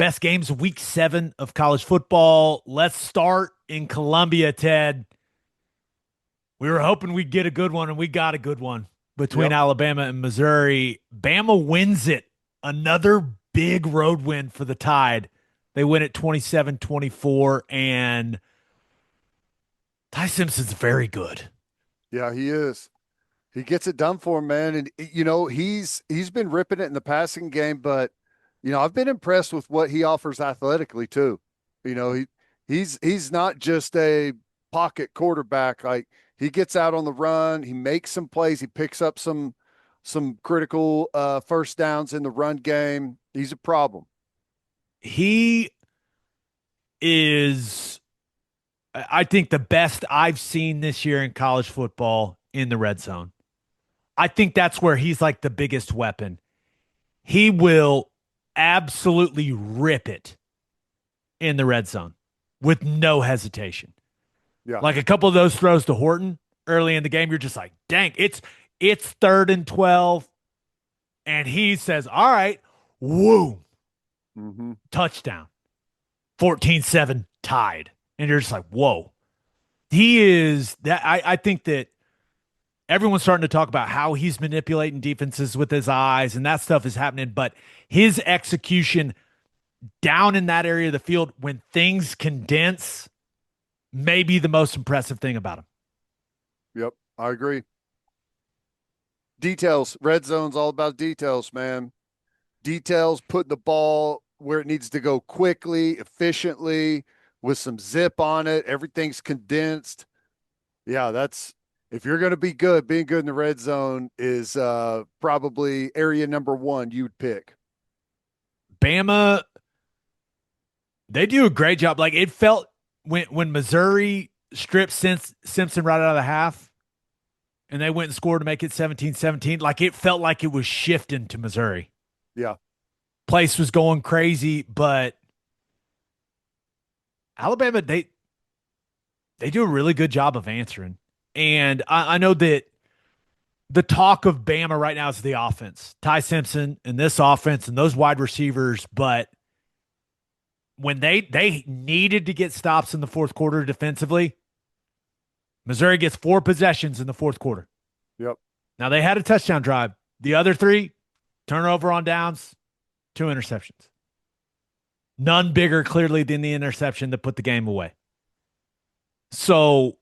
Best games of week 7 of college football. Let's start in Columbia, Ted. We were hoping we'd get a good one, and we got a good one between Yep. Alabama and Missouri. Bama wins it. Another big road win for the Tide. They win it 27-24, and Ty Simpson's very good. Yeah, he is. He gets it done for him, man. And he's been ripping it in the passing game, but I've been impressed with what he offers athletically too. He's not just a pocket quarterback. Like he gets out on the run, he makes some plays, he picks up some critical first downs in the run game. He's a problem. He is, I think, the best I've seen this year in college football in the red zone. I think that's where he's like the biggest weapon. He will absolutely rip it in the red zone with no hesitation. Yeah. Like a couple of those throws to Horton early in the game, you're just like, dang, it's 3rd and 12. And he says, all right, woo, Mm-hmm. touchdown. 14-7 tied. And you're just like, whoa. He is that I think that everyone's starting to talk about how he's manipulating defenses with his eyes, and that stuff is happening. But his execution down in that area of the field when things condense may be the most impressive thing about him. Yep. I agree. Details. Red zone's all about details, man. Details, putting the ball where it needs to go quickly, efficiently, with some zip on it. Everything's condensed. Yeah, that's if you're going to be good, being good in the red zone is probably area number one you'd pick. Bama, they do a great job. Like it felt when Missouri stripped Simpson right out of the half and they went and scored to make it 17-17, like it felt like it was shifting to Missouri. Yeah. Place was going crazy, but Alabama, they do a really good job of answering. And I know that the talk of Bama right now is the offense. Ty Simpson and this offense and those wide receivers, but when they needed to get stops in the fourth quarter defensively, Missouri gets 4 possessions in the fourth quarter. Yep. Now they had a touchdown drive. The other 3, turnover on downs, 2 interceptions. None bigger, clearly, than the interception that put the game away. So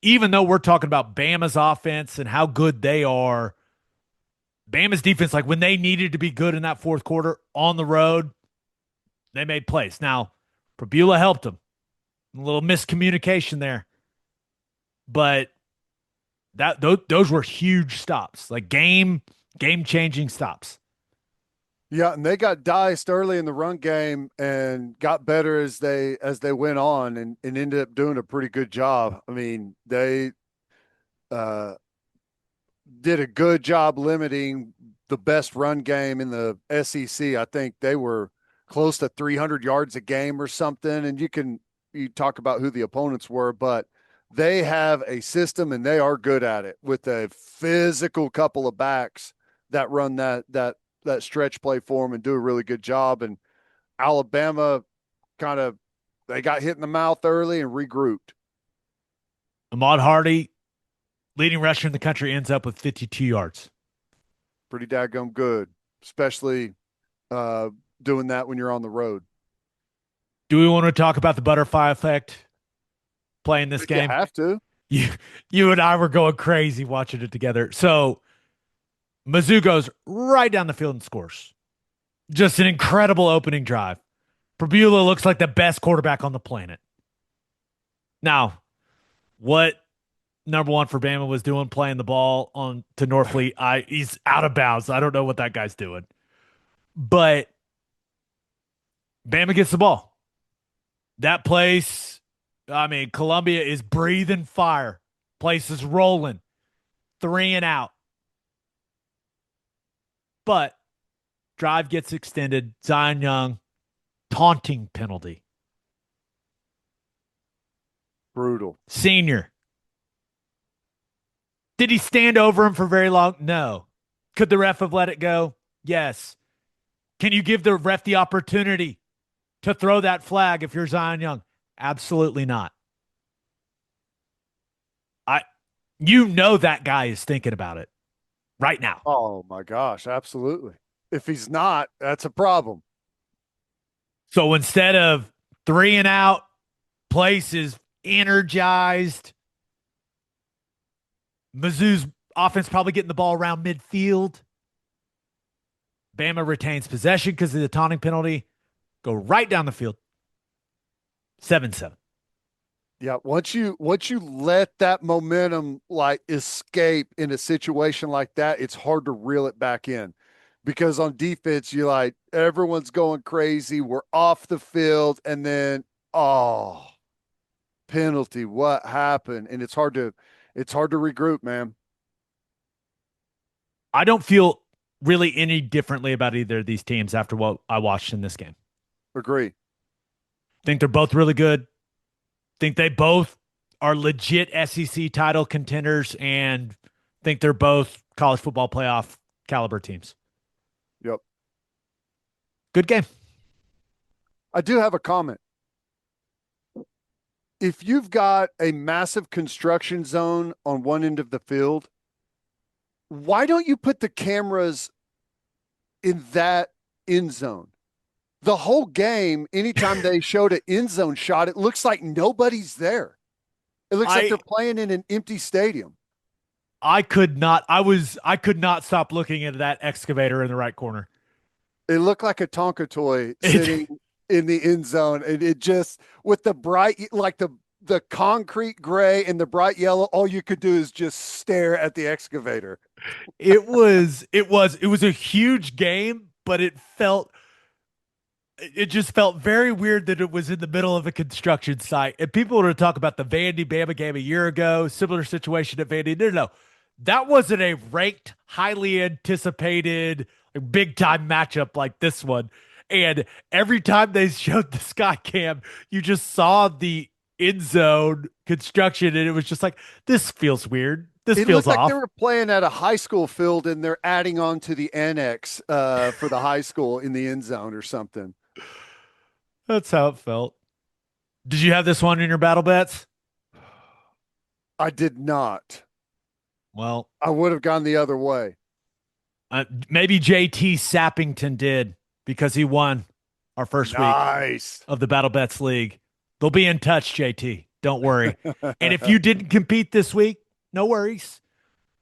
even though we're talking about Bama's offense and how good they are, Bama's defense, like when they needed to be good in that fourth quarter on the road, they made plays. Now, Prabula helped them. A little miscommunication there. But those were huge stops, like game-changing stops. Yeah, and they got diced early in the run game and got better as they went on and ended up doing a pretty good job. I mean, they uh did a good job limiting the best run game in the SEC. I think they were close to 300 yards a game or something. And you talk about who the opponents were, but they have a system and they are good at it with a physical couple of backs that run that stretch play for them and do a really good job. And Alabama kind of they got hit in the mouth early and regrouped. Ahmad Hardy, leading rusher in the country, ends up with 52 yards. Pretty daggum good, especially uh, doing that when you're on the road. Do we want to talk about the butterfly effect playing this But you game? have to. You, you and I were going crazy watching it together. So Mizzou goes right down the field and scores. Just an incredible opening drive. Prabula looks like the best quarterback on the planet. Now, what number one for Bama was doing playing the ball on to Norfleet, he's out of bounds. I don't know what that guy's doing. But Bama gets the ball. That place, I mean, Columbia is breathing fire. Place is rolling. 3 and out. But drive gets extended. Zion Young, taunting penalty. Brutal. Senior. Did he stand over him for very long? No. Could the ref have let it go? Yes. Can you give the ref the opportunity to throw that flag if you're Zion Young? Absolutely not. I you know that guy is thinking about it right now. Oh my gosh, absolutely. If he's not, that's a problem. So instead of 3 and out, place is energized. Mizzou's offense probably getting the ball around midfield. Bama retains possession because of the taunting penalty. Go right down the field. 7-7. Yeah, once you let that momentum like escape in a situation like that, it's hard to reel it back in. Because on defense, you're like, everyone's going crazy. We're off the field, and then oh, penalty. What happened? And it's hard to regroup, man. I don't feel really any differently about either of these teams after what I watched in this game. Agree. Think they're both really good. Think they both are legit SEC title contenders and think they're both college football playoff caliber teams. Yep. Good game. I do have a comment. If you've got a massive construction zone on one end of the field, why don't you put the cameras in that end zone? The whole game, anytime they showed an end zone shot, it looks like nobody's there. It looks like they're playing in an empty stadium. I could not stop looking at that excavator in the right corner. It looked like a Tonka toy sitting in the end zone. And it just with the bright like the concrete gray and the bright yellow, all you could do is just stare at the excavator. It was a huge game, but it just felt very weird that it was in the middle of a construction site. And people were to talk about the Vandy Bama game a year ago, similar situation at Vandy. No. That wasn't a ranked, highly anticipated, big time matchup like this one. And every time they showed the sky cam, you just saw the end zone construction, and it was just like, this feels weird. This It feels looked like off. they were playing at a high school field and they're adding on to the annex for the high school in the end zone or something. That's how it felt. Did you have this one in your battle bets? I did not. Well, I would have gone the other way. maybe JT Sappington did because he won our first week Nice. of the Battle Bets League. They'll be in touch, JT. Don't worry. And if you didn't compete this week, no worries.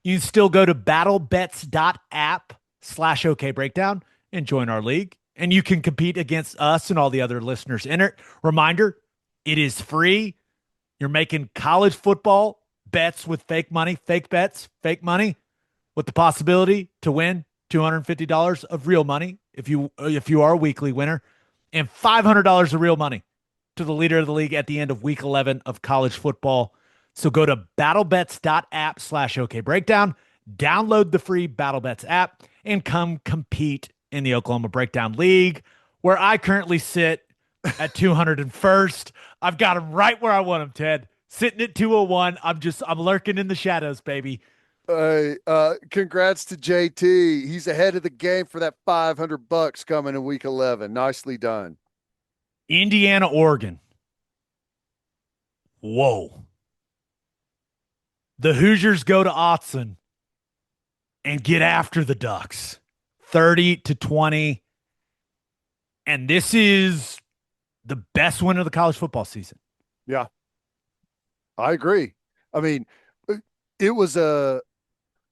You can still go to battlebets.app/OK Breakdown and join our league. And you can compete against us and all the other listeners in it. Reminder, it is free. You're making college football bets with fake money, fake bets, fake money, with the possibility to win $250 of real money if you are a weekly winner, and $500 of real money to the leader of the league at the end of week 11 of college football. So go to battlebets.app/OK Breakdown, download the free BattleBets app, and come compete in the Oklahoma Breakdown League, where I currently sit at 201st. I've got him right where I want him, Ted. Sitting at 201. I'm lurking in the shadows, baby. Congrats to JT. He's ahead of the game for that $500 coming in week 11. Nicely done. Indiana, Oregon. Whoa. The Hoosiers go to Autzen and get after the Ducks. 30-20. And this is the best win of the college football season. Yeah, I agree. I mean, it was the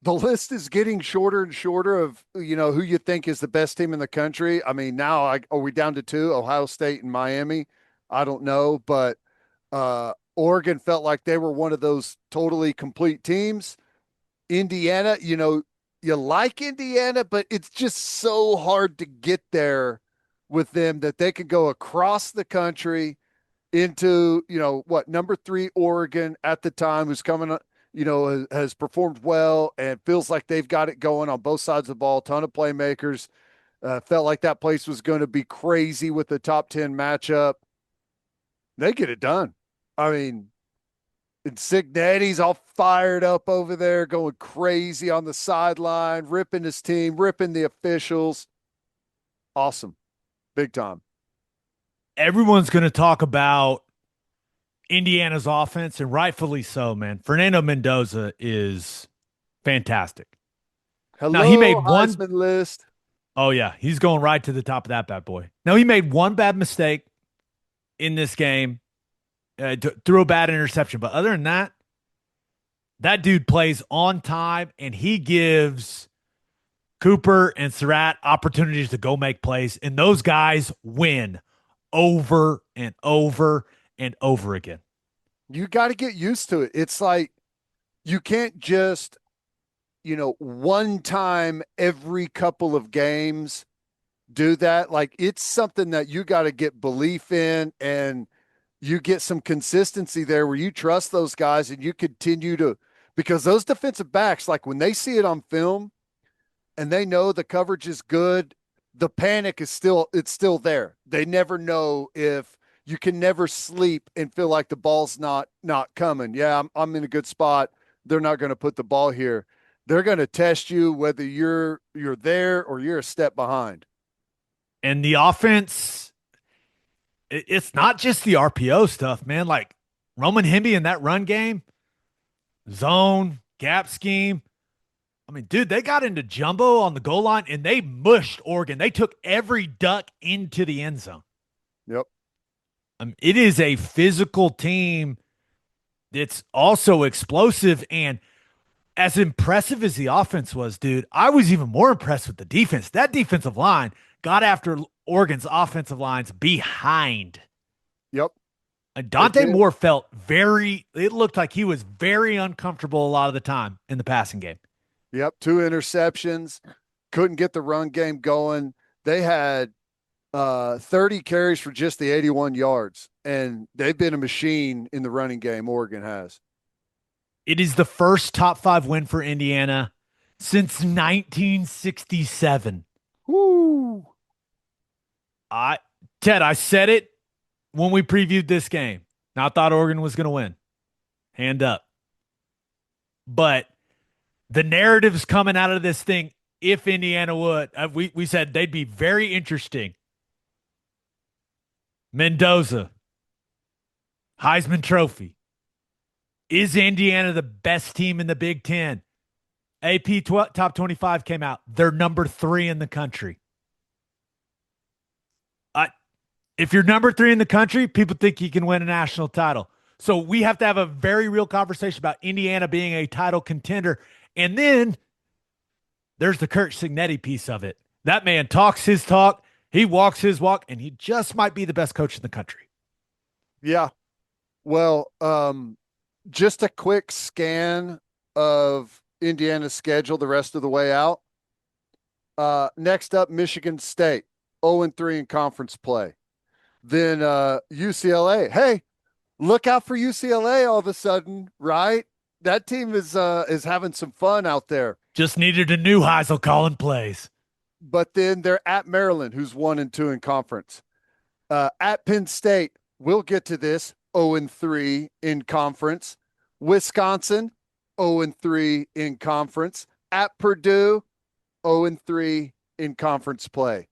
list is getting shorter and shorter of, who you think is the best team in the country. I mean, now are we down to two, Ohio State and Miami? I don't know, but Oregon felt like they were one of those totally complete teams. Indiana, you like Indiana, but it's just so hard to get there with them that they could go across the country into, number 3 Oregon at the time, who's coming up, has performed well and feels like they've got it going on both sides of the ball. Ton of playmakers. Felt like that place was going to be crazy with the top 10 matchup. They get it done. I mean, and Cignetti's all fired up over there, going crazy on the sideline, ripping his team, ripping the officials. Awesome. Big time. everyone's going to talk about Indiana's offense, and rightfully so, man. Fernando Mendoza is fantastic. Now, he Hello, made one. Heisman list. Oh, yeah. He's going right to the top of that bad boy. Now, he made one bad mistake in this game, threw a bad interception. But other than that, that dude plays on time and he gives Cooper and Surratt opportunities to go make plays. And those guys win over and over and over again. You got to get used to it. It's like you can't just, one time every couple of games do that. Like it's something that you got to get belief in and you get some consistency there where you trust those guys and you continue to, because those defensive backs, like when they see it on film and they know the coverage is good, the panic is it's still there. They never know if you can never sleep and feel like the ball's not coming. Yeah, I'm in a good spot. They're not going to put the ball here. They're going to test you whether you're there or you're a step behind. And the offense, it's not just the RPO stuff, man. Like Roman Hemby in that run game, zone, gap scheme. I mean, dude, they got into jumbo on the goal line and they mushed Oregon. They took every duck into the end zone. Yep. It is a physical team that's also explosive. And as impressive as the offense was, dude, I was even more impressed with the defense. That defensive line got after Oregon's offensive lines behind. Yep. And Dante Moore it looked like he was very uncomfortable a lot of the time in the passing game. Yep. 2 interceptions. Couldn't get the run game going. They had 30 carries for just the 81 yards, and they've been a machine in the running game. Oregon has. It is the first top 5 win for Indiana since 1967. Woo! Ted, I said it when we previewed this game. Now, I thought Oregon was going to win. Hand up. But the narratives coming out of this thing, if Indiana would, we said they'd be very interesting. Mendoza, Heisman Trophy. Is Indiana the best team in the Big Ten? AP Top 25 came out. They're number 3 in the country. If you're number 3 in the country, people think you can win a national title. So we have to have a very real conversation about Indiana being a title contender. And then there's the Kurt Signetti piece of it. That man talks his talk, he walks his walk, and he just might be the best coach in the country. Yeah. Well, just a quick scan of Indiana's schedule the rest of the way out. Next up, Michigan State, 0-3 in conference play. Then UCLA. Hey, look out for UCLA all of a sudden, right? That team is having some fun out there. Just needed a new Heisel calling plays. But then they're at Maryland, who's 1-2 in conference. At Penn State, we'll get to this, 0-3 in conference. Wisconsin, 0-3 in conference. At Purdue, 0-3 in conference play.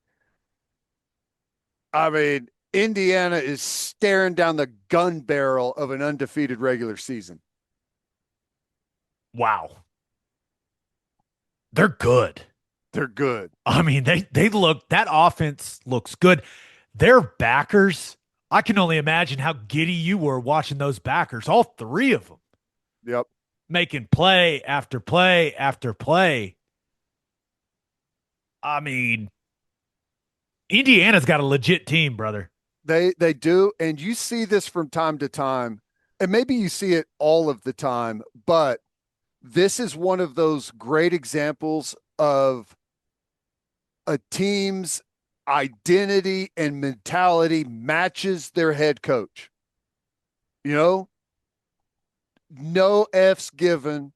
I mean, Indiana is staring down the gun barrel of an undefeated regular season. Wow. They're good. They're good. I mean, that offense looks good. Their backers, I can only imagine how giddy you were watching those backers, all 3 of them. Yep. Making play after play after play. I mean, Indiana's got a legit team, brother. They do, and you see this from time to time, and maybe you see it all of the time, but this is one of those great examples of a team's identity and mentality matches their head coach. No F's given.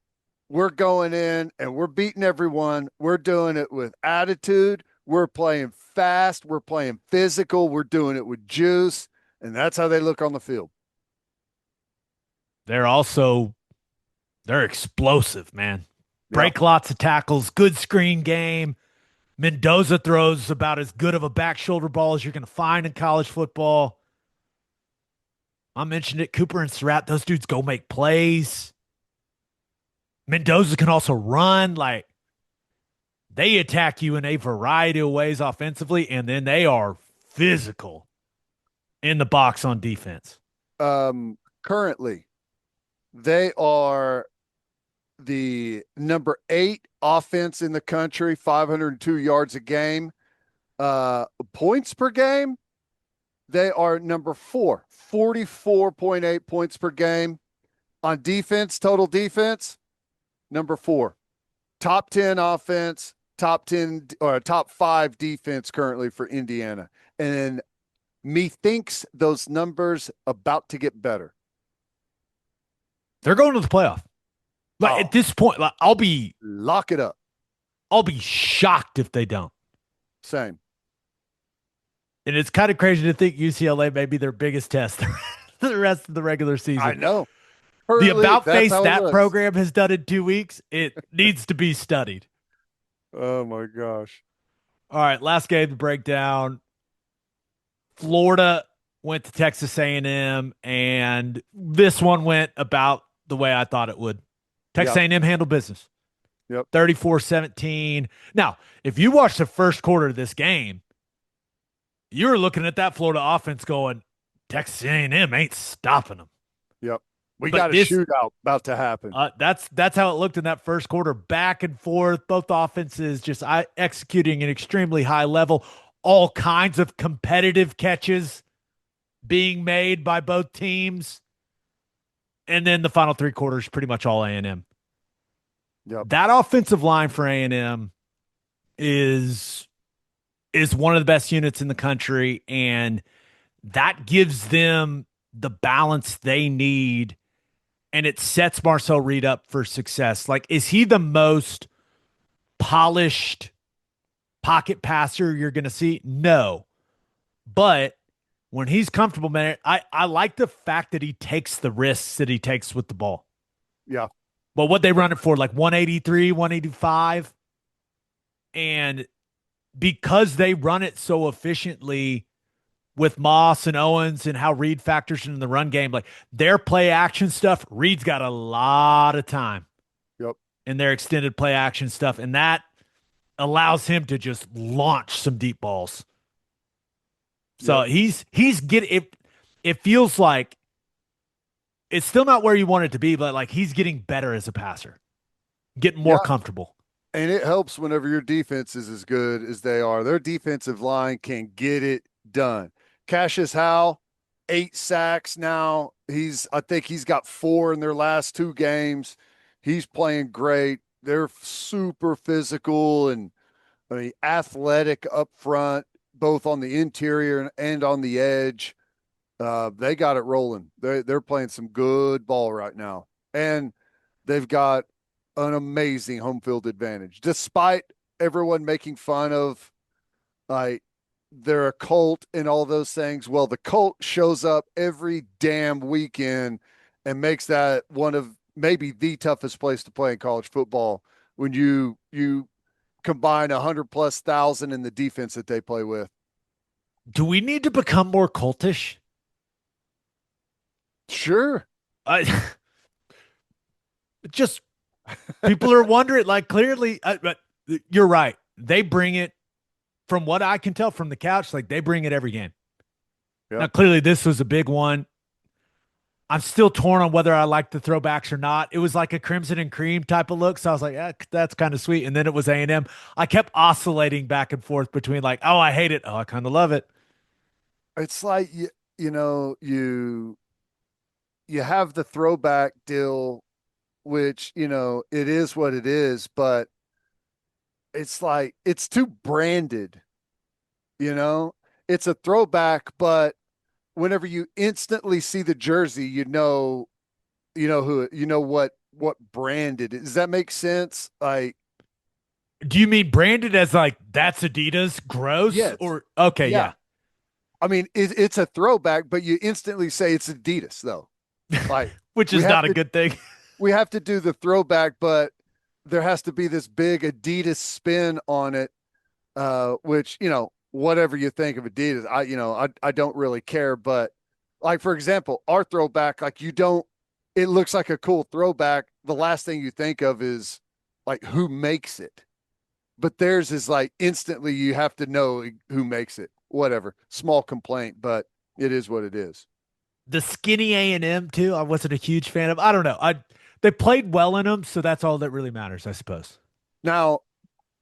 We're going in and we're beating everyone. We're doing it with attitude. We're playing fast. We're playing physical. We're doing it with juice. And that's how they look on the field. They're explosive, man. Break lots of tackles, good screen game. Mendoza throws about as good of a back shoulder ball as you're going to find in college football. I mentioned it. Cooper and Surratt, those dudes go make plays. Mendoza can also run. Like they attack you in a variety of ways offensively, and then they are physical in the box on defense. Currently, they are the number 8 offense in the country, 502 yards a game. Points per game, they are number 4, 44.8 points per game. On defense, total defense, number 4. Top 10 offense, top 10 or top 5 defense currently for Indiana. And methinks those numbers about to get better. They're going to the playoff. Like at this point, like lock it up. I'll be shocked if they don't. Same. And it's kind of crazy to think UCLA may be their biggest test the rest of the regular season. I know. The about face that program has done in 2 weeks, it needs to be studied. Oh my gosh. All right, last game to break down. Florida went to Texas A&M, and this one went about the way I thought it would. Texas A&M handled business. Yep. 34-17. Now, if you watch the first quarter of this game, you were looking at that Florida offense going, Texas A&M ain't stopping them. Yep. We got a shootout about to happen. That's how it looked in that first quarter. Back and forth, both offenses just executing an extremely high level. All kinds of competitive catches being made by both teams. And then the final 3 quarters, pretty much all A&M. Yep. That offensive line for A&M is one of the best units in the country, and that gives them the balance they need, and it sets Marcel Reed up for success. Like, is he the most polished pocket passer you're going to see? No. But when he's comfortable, man, I like the fact that he takes the risks that he takes with the ball. Yeah. But what they run it for, like 183, 185. And because they run it so efficiently with Moss and Owens and how Reed factors in the run game, like their play action stuff, Reed's got a lot of time. Yep. In their extended play action stuff. And that allows him to just launch some deep balls. So he's getting it. It feels like it's still not where you want it to be, but like he's getting better as a passer, getting more comfortable. And it helps whenever your defense is as good as they are. Their defensive line can get it done. Cassius Howe, 8 sacks now. I think he's got 4 in their last 2 games. He's playing great. They're super physical and athletic up front, both on the interior and on the edge. They got it rolling. They're playing some good ball right now. And they've got an amazing home field advantage, despite everyone making fun of like they're a cult and all those things. Well, the cult shows up every damn weekend and makes that one of maybe the toughest place to play in college football when you combine 100,000+ in the defense that they play with. Do we need to become more cultish? Sure. Just people are wondering, like, clearly, but you're right. They bring it, from what I can tell from the couch, like they bring it every game. Yep. Now, clearly this was a big one. I'm still torn on whether I like the throwbacks or not. It was like a crimson and cream type of look. So I was like, that's kind of sweet. And then it was A&M. I kept oscillating back and forth between like, oh, I hate it. Oh, I kind of love it. It's like, you have the throwback deal, which, it is what it is, but it's like, it's too branded, it's a throwback, but whenever you instantly see the jersey, what brand it is. Does that make sense? Like, do you mean branded as like that's Adidas? Gross? Yes. Or okay, yeah. I mean, it's a throwback, but you instantly say it's Adidas, though. Like, which is not a good thing. We have to do the throwback, but there has to be this big Adidas spin on it, which, whatever you think of Adidas, I don't really care, but like for example, our throwback, like you don't, it looks like a cool throwback. The last thing you think of is like who makes it. But theirs is like instantly you have to know who makes it. Whatever. Small complaint, but it is what it is. The skinny A&M too, I wasn't a huge fan of. I don't know. They played well in them, so that's all that really matters, I suppose. Now,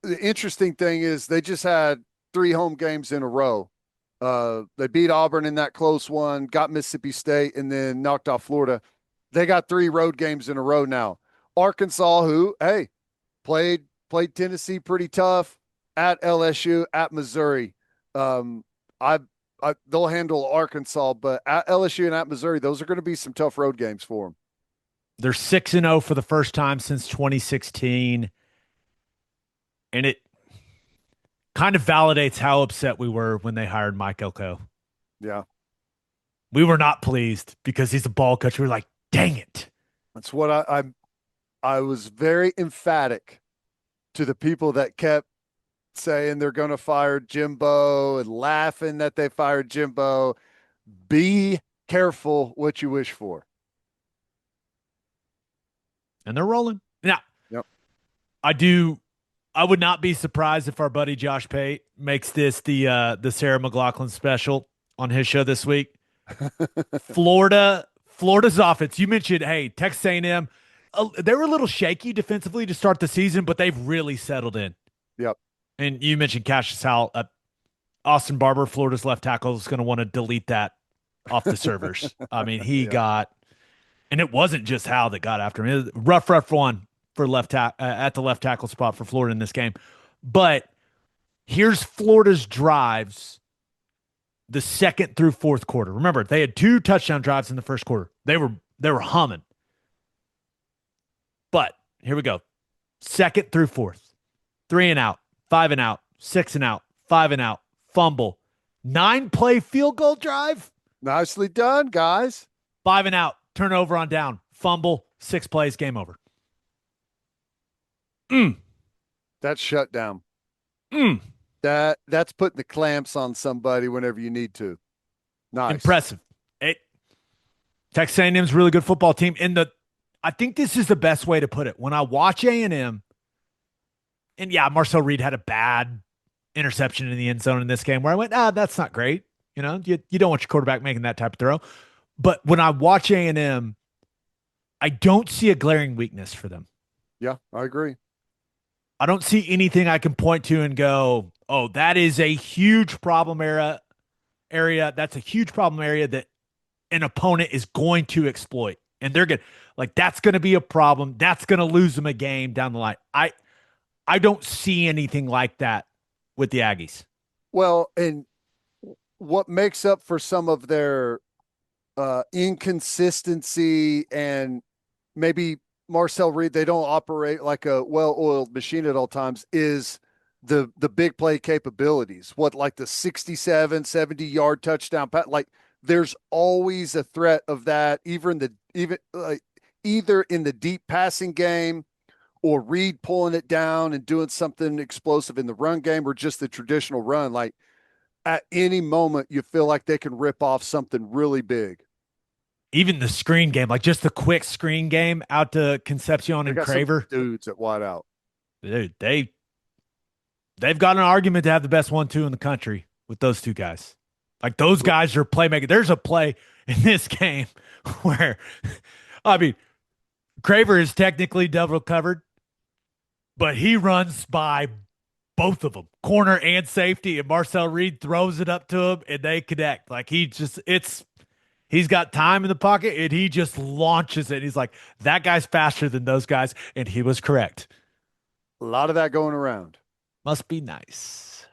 the interesting thing is they just had 3 home games in a row. They beat Auburn in that close one, got Mississippi State, and then knocked off Florida. They got 3 road games in a row now. Arkansas, who, hey, played Tennessee pretty tough, at LSU, at Missouri. Um, I, they'll handle Arkansas, but at LSU and at Missouri, those are going to be some tough road games for them. They're 6-0 for the first time since 2016, and it kind of validates how upset we were when they hired Mike Elko. Yeah, We were not pleased because he's a ball coach. We were like, dang it. that's what I was very emphatic to the people that kept saying they're going to fire Jimbo and laughing that they fired Jimbo. Be careful what you wish for. And they're rolling. Now, Yep. I would not be surprised if our buddy Josh Pate makes this the Sarah McLaughlin special on his show this week. Florida's offense. You mentioned, hey, Texas A&M. They were a little shaky defensively to start the season, but they've really settled in. Yep. And you mentioned Cassius Howell. Austin Barber, Florida's left tackle, is going to want to delete that off the servers. I mean, he got, and it wasn't just Howell that got after him. It was rough one for at the left tackle spot for Florida in this game. But here's Florida's drives the second through fourth quarter. Remember, they had 2 touchdown drives in the first quarter. They were humming. But here we go. Second through fourth. 3 and out, 5 and out, 6 and out, 5 and out, fumble. 9-play field goal drive. Nicely done, guys. 5 and out, turnover on down, fumble, 6 plays, game over. That's shut down. Mm. That's putting the clamps on somebody whenever you need to. Nice. Impressive. Texas A&M's a really good football team. I think this is the best way to put it. When I watch A&M, and yeah, Marcel Reed had a bad interception in the end zone in this game where I went, that's not great. You know, you don't want your quarterback making that type of throw. But when I watch A&M, I don't see a glaring weakness for them. Yeah, I agree. I don't see anything I can point to and go, oh, that is a huge problem area. That's a huge problem area that an opponent is going to exploit. And they're going to, that's going to be a problem. That's going to lose them a game down the line. I don't see anything like that with the Aggies. Well, and what makes up for some of their inconsistency, and maybe Marcel Reed, they don't operate like a well-oiled machine at all times, is the big play capabilities. What, like the 67, 70-yard touchdown pass? Like there's always a threat of that, either in the deep passing game, or Reed pulling it down and doing something explosive in the run game, or just the traditional run. Like at any moment, you feel like they can rip off something really big. Even the screen game, like just the quick screen game out to Concepcion and Craver. Dudes at wideout. Dude, they've got an argument to have the best 1-2 in the country with those 2 guys. Like those guys are playmakers. There's a play in this game where, I mean, Craver is technically double covered, but he runs by both of them, corner and safety, and Marcel Reed throws it up to him, and they connect. Like he's got time in the pocket, and he just launches it. He's like, that guy's faster than those guys, and he was correct. A lot of that going around. Must be nice.